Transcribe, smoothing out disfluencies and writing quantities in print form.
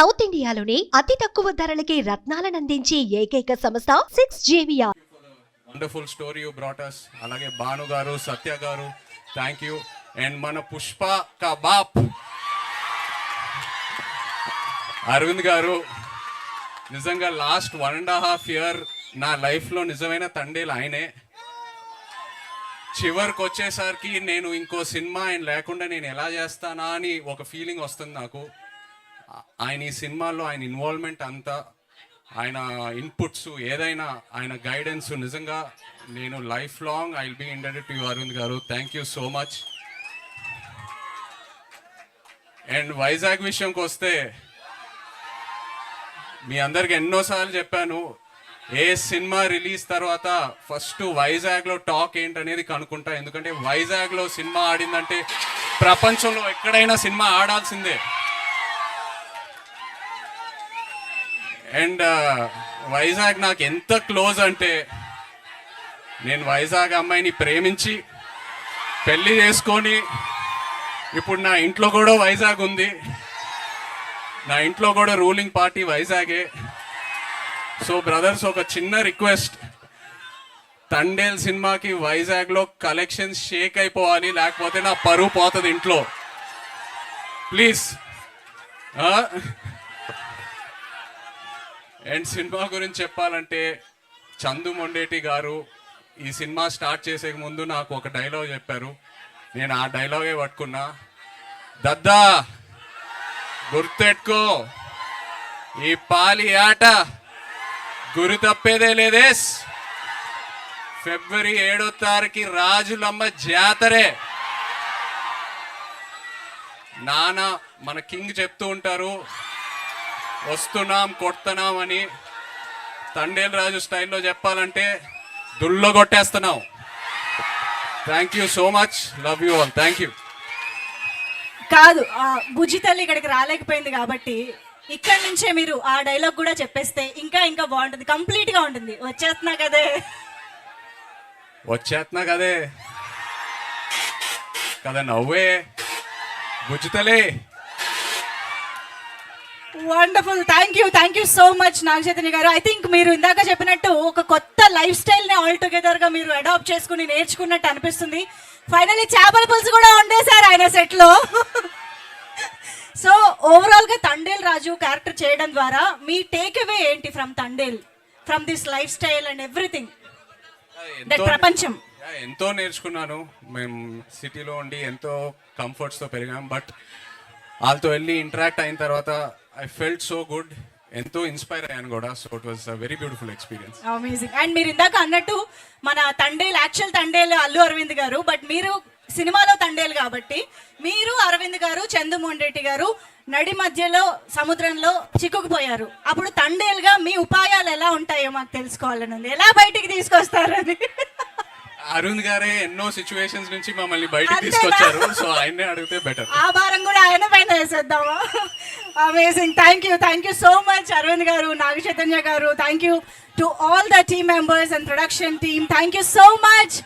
South ఇండియాలోని అతి తక్కువ ధరలకి రత్నాలనందించే ఏకైక సంస్థ 6JVR. Wonderful story you brought us. అలాగే భాను గారు, సత్య గారు, థ్యాంక్ యూ. అండ్ మన పుష్ప కా బాప్ అరవింద్ గారు, నిజంగా లాస్ట్ 1.5 year నా లైఫ్లో నిజమైన తండేలు ఆయనే. చివరికి వచ్చేసరికి నేను ఇంకో సినిమా ఆయన లేకుండా నేను ఎలా చేస్తానా అని ఒక ఫీలింగ్ వస్తుంది నాకు. ఆయన ఈ సినిమాలో ఆయన ఇన్వాల్వ్మెంట్ అంతా, ఆయన ఇన్పుట్స్, ఏదైనా ఆయన గైడెన్స్, నిజంగా నేను life long I will be indebted to you Aravind గారు. Thank you so much. And Vizag విషయంకి వస్తే, మీ అందరికి ఎన్నోసార్లు చెప్పాను, ఏ సినిమా రిలీజ్ తర్వాత ఫస్ట్ వైజాగ్లో టాక్ ఏంటనేది కనుక్కుంటా. ఎందుకంటే వైజాగ్లో సినిమా ఆడిందంటే ప్రపంచంలో ఎక్కడైనా సినిమా ఆడాల్సిందే. అండ్ వైజాగ్ నాకు ఎంత క్లోజ్ అంటే, నేను వైజాగ్ అమ్మాయిని ప్రేమించి పెళ్ళి చేసుకొని ఇప్పుడు నా ఇంట్లో కూడా వైజాగ్ ఉంది. నా ఇంట్లో కూడా రూలింగ్ పార్టీ వైజాగే. సో బ్రదర్స్, ఒక చిన్న రిక్వెస్ట్, తండేల్ సినిమాకి వైజాగ్లో కలెక్షన్స్ షేక్ అయిపోవాలి, లేకపోతే నా పరువు పోతుంది ఇంట్లో. ప్లీజ్. అండ్ సినిమా గురించి చెప్పాలంటే, చందు మొండేటి గారు ఈ సినిమా స్టార్ట్ చేసే ముందు నాకు ఒక డైలాగ్ చెప్పారు. నేను ఆ డైలాగే పట్టుకున్నా. దద్దా గుర్తెట్టుకో, ఈ పాలి ఆట గురి తప్పేదే లేదేస్. February 7 రాజులమ్మ జాతరే. నాన్న మన కింగ్ చెప్తూ ఉంటారు, వస్తున్నాం కొడుతున్నాం అని. తండేల్ రాజు స్టైల్లో చెప్పాలంటే దుల్లో కొట్టేస్తున్నాం. Thank you so much. Love you all. Thank you. కాదు, బుజ్జి తల్లి ఇక్కడికి రాలేకపోయింది కాబట్టి ఇక్కడ నుంచే మీరు ఆ డైలాగ్ కూడా చెప్పేస్తే ఇంకా ఇంకా బాగుంటుంది, కంప్లీట్ గా ఉంటుంది. వచ్చేస్తున్నా కదే కదా నవ్వే బుజ్జితలే. Wonderful. Thank you so much Naga Chaitanya గారు. ఐ థింక్ మీరు ఇందాక చెప్పినట్టు ఒక కొత్త లైఫ్ స్టైల్ ని ఆల్ టుగెదర్ గా మీరు అడాప్ట్ చేసుకుని నేర్చుకున్నట్టు అనిపిస్తుంది. ఫైనల్లీ చేపల పులుసు కూడా వండేశారు ఆయన సెట్ లో. సో ఓవరాల్ గా తండేల్ రాజు క్యారెక్టర్ చేయడం ద్వారా మీ టేక్ అవే ఏంటి from Thandel, from this life style and everything, that ప్రపంచం? ఎంతో నేర్చుకున్నాను. మేము సిటీలో ఉండి ఎంతో కంఫర్ట్స్తో పెరిగాం. బట్ వాళ్ళతో వెళ్ళి ఇంటరాక్ట్ అయిన తర్వాత ఐ ఫెల్ట్ సో గుడ్. ఎంతో ఇన్స్పైర్ అయ్యాను కూడా. So it was a very beautiful experience. Amazing. And మీరు ఇందాక అన్నట్టు మన తండేల్, యాక్చువల్ తండేల్ అల్లు అరవింద్ గారు, బట్ మీరు సినిమాలో తండేల్ కాబట్టి మీరు అరవింద్ గారు, చందు మొండేటి గారు నడి మధ్యలో సముద్రంలో చిక్కుకుపోయారు. అప్పుడు తండేల్ గా మీ ఉపాయాలు ఎలా ఉంటాయో మాకు తెలుసుకోవాలని ఉంది. ఎలా బయటికి తీసుకొస్తారని. అరుణ్ గారే ఎన్నో సిచ్యువేషన్స్ నుంచి మమ్మల్ని బయటికి తీసుకొచ్చారు. సో ఆయనే అడిగితే బెటర్. ఆ భారం కూడా ఆయన పైన వేసేద్దామా? Amazing. Thank you so much Aravind గారు, నాగ చైతన్య గారు. Thank you to all the team members and production team. Thank you so much.